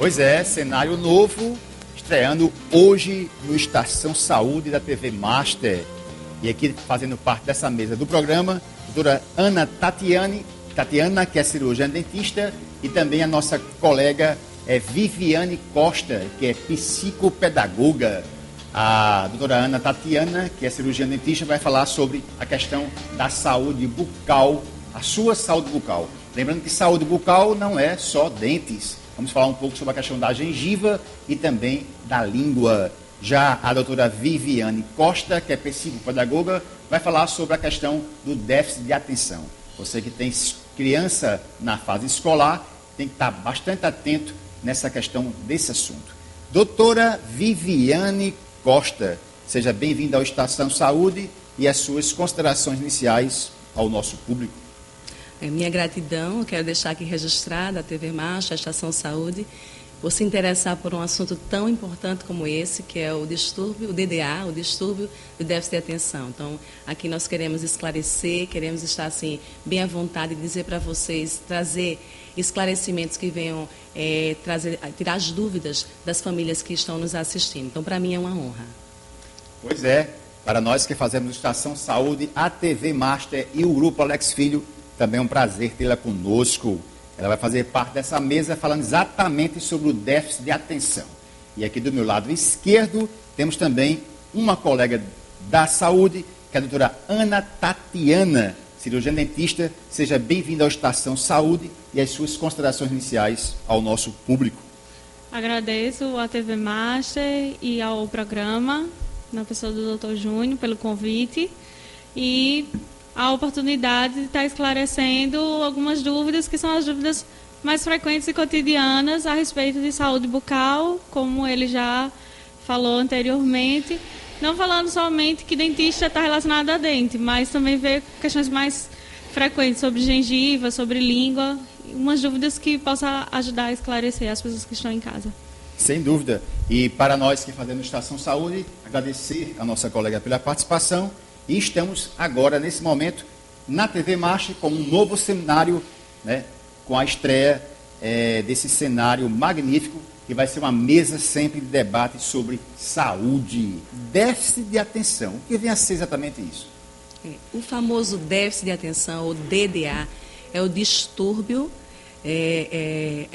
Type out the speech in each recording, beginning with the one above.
Pois é, cenário novo, estreando hoje no Estação Saúde da TV Master. E aqui fazendo parte dessa mesa do programa, a doutora Ana Tatiana, que é cirurgiã dentista, e também a nossa colega Viviane Costa, que é psicopedagoga. A doutora Ana Tatiana, que é cirurgiã dentista, vai falar sobre a questão da saúde bucal, a sua saúde bucal. Lembrando que saúde bucal não é só dentes. Vamos falar um pouco sobre a questão da gengiva e também da língua. Já a doutora Viviane Costa, que é psicopedagoga, vai falar sobre a questão do déficit de atenção. Você que tem criança na fase escolar, tem que estar bastante atento nessa questão desse assunto. Doutora Viviane Costa, seja bem-vinda ao Estação Saúde e as suas considerações iniciais ao nosso público. Minha gratidão, eu quero deixar aqui registrada a TV Master, a Estação Saúde, por se interessar por um assunto tão importante como esse, que é o distúrbio, o DDA, o distúrbio do déficit de atenção. Então, aqui nós queremos esclarecer, queremos estar assim, bem à vontade de dizer para vocês, trazer esclarecimentos que venham tirar as dúvidas das famílias que estão nos assistindo. Então, para mim é uma honra. Pois é, para nós que fazemos Estação Saúde, a TV Master e o Grupo Alex Filho, também é um prazer tê-la conosco. Ela vai fazer parte dessa mesa falando exatamente sobre o déficit de atenção. E aqui do meu lado esquerdo temos também uma colega da saúde, que é a doutora Ana Tatiana, cirurgiã dentista. Seja bem-vinda ao Estação Saúde e as suas considerações iniciais ao nosso público. Agradeço à TV Master e ao programa, na pessoa do Dr. Júnior, pelo convite e a oportunidade de estar esclarecendo algumas dúvidas que são as dúvidas mais frequentes e cotidianas a respeito de saúde bucal, como ele já falou anteriormente, não falando somente que dentista está relacionado a dente, mas também ver questões mais frequentes sobre gengiva, sobre língua, umas dúvidas que possam ajudar a esclarecer as pessoas que estão em casa. Sem dúvida. E para nós que fazemos Estação Saúde, agradecer a nossa colega pela participação. E estamos agora, nesse momento, na TV Master, com um novo cenário, né, com a estreia desse cenário magnífico, que vai ser uma mesa sempre de debate sobre saúde, déficit de atenção. O que vem a ser exatamente isso? O famoso déficit de atenção, ou DDA, é o distúrbio,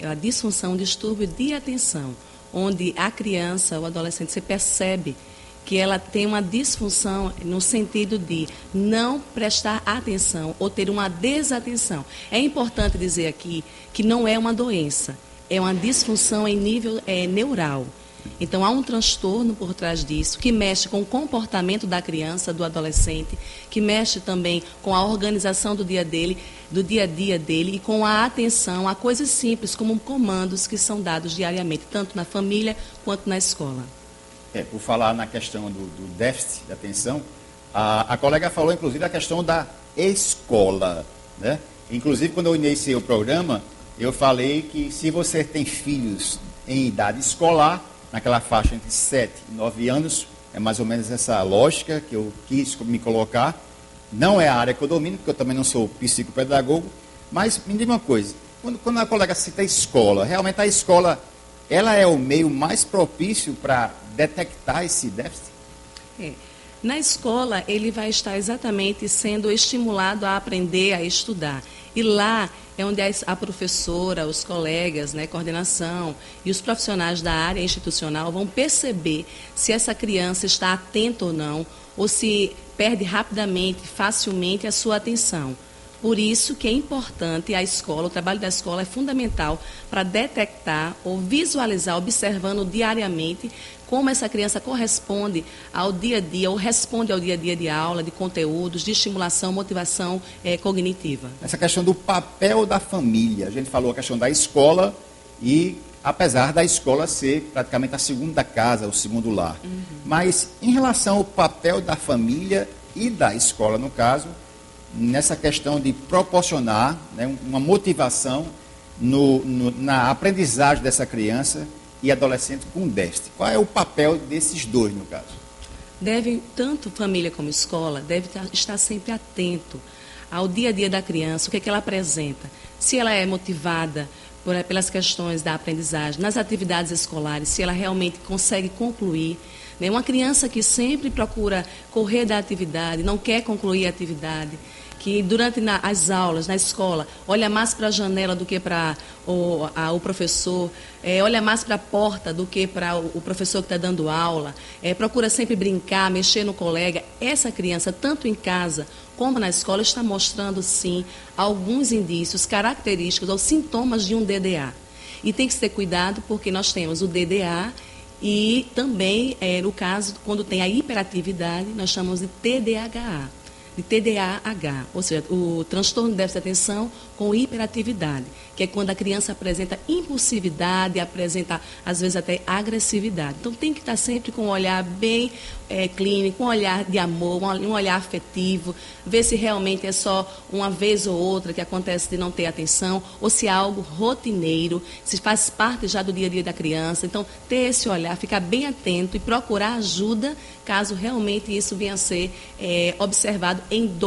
a disfunção, o distúrbio de atenção, onde a criança, o adolescente, você percebe que ela tem uma disfunção no sentido de não prestar atenção ou ter uma desatenção. É importante dizer aqui que não é uma doença, é uma disfunção em nível neural. Então, há um transtorno por trás disso, que mexe com o comportamento da criança, do adolescente, que mexe também com a organização do dia a dia dele e com a atenção a coisas simples, como comandos que são dados diariamente, tanto na família quanto na escola. Por falar na questão do déficit de atenção, a colega falou, inclusive, a questão da escola, né? Inclusive, quando eu iniciei o programa, eu falei que se você tem filhos em idade escolar, naquela faixa entre 7 e 9 anos, é mais ou menos essa lógica que eu quis me colocar. Não é a área que eu domino, porque eu também não sou psicopedagogo, mas me diga uma coisa, quando a colega cita a escola, realmente a escola, ela é o meio mais propício para detectar esse déficit? Na escola, ele vai estar exatamente sendo estimulado a aprender, a estudar. E lá é onde a professora, os colegas, né, coordenação e os profissionais da área institucional vão perceber se essa criança está atenta ou não, ou se perde rapidamente, facilmente a sua atenção. Por isso que é importante a escola, o trabalho da escola é fundamental para detectar ou visualizar, observando diariamente como essa criança corresponde ao dia a dia, ou responde ao dia a dia de aula, de conteúdos, de estimulação, motivação cognitiva. Essa questão do papel da família, a gente falou a questão da escola e apesar da escola ser praticamente a segunda casa, o segundo lar. Mas em relação ao papel da família e da escola, no caso, nessa questão de proporcionar, né, uma motivação na aprendizagem dessa criança e adolescente com déficit. Qual é o papel desses dois, no caso? Tanto família como escola, deve estar sempre atento ao dia a dia da criança, o que é que ela apresenta. Se ela é motivada pelas questões da aprendizagem, nas atividades escolares, se ela realmente consegue concluir. Né? Uma criança que sempre procura correr da atividade, não quer concluir a atividade, que durante as aulas, na escola, olha mais para a janela do que para o professor, olha mais para a porta do que para o professor que está dando aula, procura sempre brincar, mexer no colega. Essa criança, tanto em casa como na escola, está mostrando, sim, alguns indícios, características ou sintomas de um DDA. E tem que ter cuidado porque nós temos o DDA e também, no caso, quando tem a hiperatividade, nós chamamos de TDAH. De TDAH, ou seja, o transtorno de déficit de atenção com hiperatividade, que é quando a criança apresenta impulsividade, apresenta, às vezes, até agressividade. Então, tem que estar sempre com um olhar bem clínico, um olhar de amor, um olhar afetivo, ver se realmente é só uma vez ou outra que acontece de não ter atenção, ou se é algo rotineiro, se faz parte já do dia a dia da criança. Então, ter esse olhar, ficar bem atento e procurar ajuda caso realmente isso venha a ser observado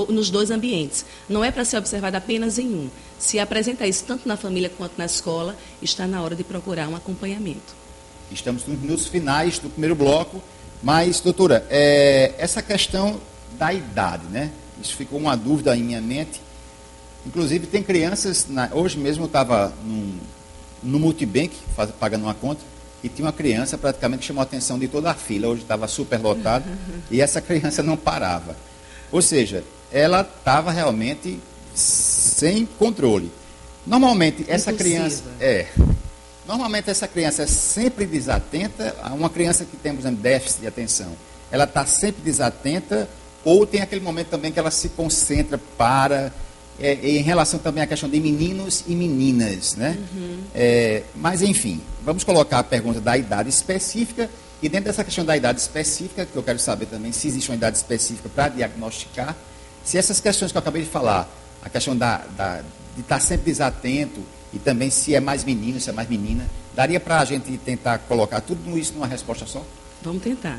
nos dois ambientes. Não é para ser observado apenas em um. Se apresenta isso tanto na família quanto na escola, está na hora de procurar um acompanhamento. Estamos nos minutos finais do primeiro bloco, mas, doutora, essa questão da idade, né? Isso ficou uma dúvida em minha mente. Inclusive, tem crianças, hoje mesmo eu estava no multibank, pagando uma conta, e tinha uma criança praticamente que chamou a atenção de toda a fila, hoje estava super lotado, e essa criança não parava. Ou seja, ela estava realmente sem controle. Normalmente essa criança é sempre desatenta. Uma criança que tem, por exemplo, déficit de atenção, ela está sempre desatenta, ou tem aquele momento também que ela se concentra em relação também à questão de meninos e meninas, né? Mas enfim, vamos colocar a pergunta da idade específica. E dentro dessa questão da idade específica, que eu quero saber também se existe uma idade específica para diagnosticar, se essas questões que eu acabei de falar, a questão de estar sempre desatento, e também se é mais menino, se é mais menina, daria para a gente tentar colocar tudo isso numa resposta só? Vamos tentar.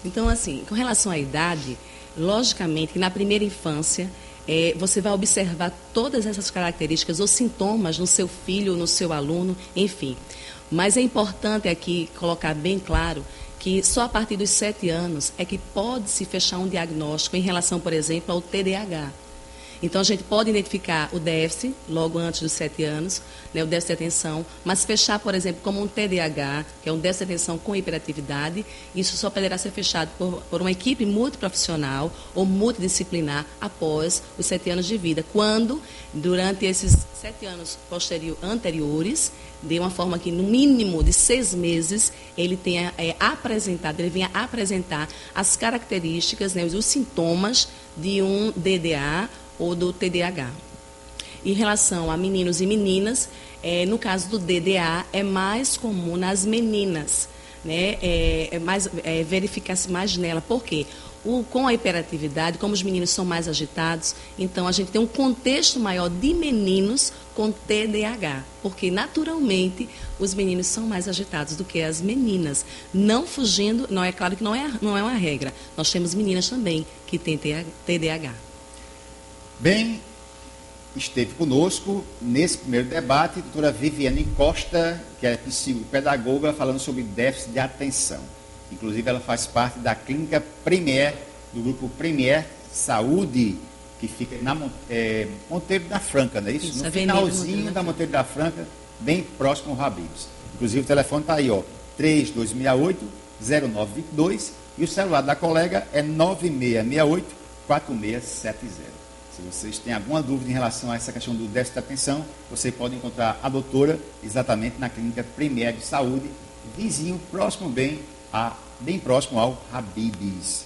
Então, assim, com relação à idade, logicamente que na primeira infância, você vai observar todas essas características ou sintomas no seu filho, no seu aluno, enfim. Mas é importante aqui colocar bem claro que só a partir dos 7 anos é que pode se fechar um diagnóstico em relação, por exemplo, ao TDAH. Então, a gente pode identificar o déficit logo antes dos 7 anos, né, o déficit de atenção, mas fechar, por exemplo, como um TDAH, que é um déficit de atenção com hiperatividade, isso só poderá ser fechado por uma equipe multiprofissional ou multidisciplinar após os 7 anos de vida, quando, durante esses 7 anos anteriores, de uma forma que, no mínimo de 6 meses, ele tenha ele venha apresentar as características, né, os sintomas de um DDA ou do TDAH. Em relação a meninos e meninas, no caso do DDA, é mais comum nas meninas, né? Verificar-se mais nela. Por quê? Com a hiperatividade, como os meninos são mais agitados, então a gente tem um contexto maior de meninos com TDAH, porque naturalmente os meninos são mais agitados do que as meninas. Não fugindo, não é claro que não é uma regra. Nós temos meninas também que têm TDAH. Bem, esteve conosco nesse primeiro debate a doutora Viviane Costa, que é psicopedagoga, falando sobre déficit de atenção. Inclusive, ela faz parte da clínica Premier, do grupo Premier Saúde, que fica na Monteiro da Franca, não é isso? No finalzinho da Monteiro da Franca, bem próximo ao Habib's. Inclusive, o telefone está aí, 3268-0922, e o celular da colega é 9668-4670. Se vocês têm alguma dúvida em relação a essa questão do déficit de atenção, você pode encontrar a doutora exatamente na clínica Premier de Saúde, vizinho, bem próximo ao Habib's.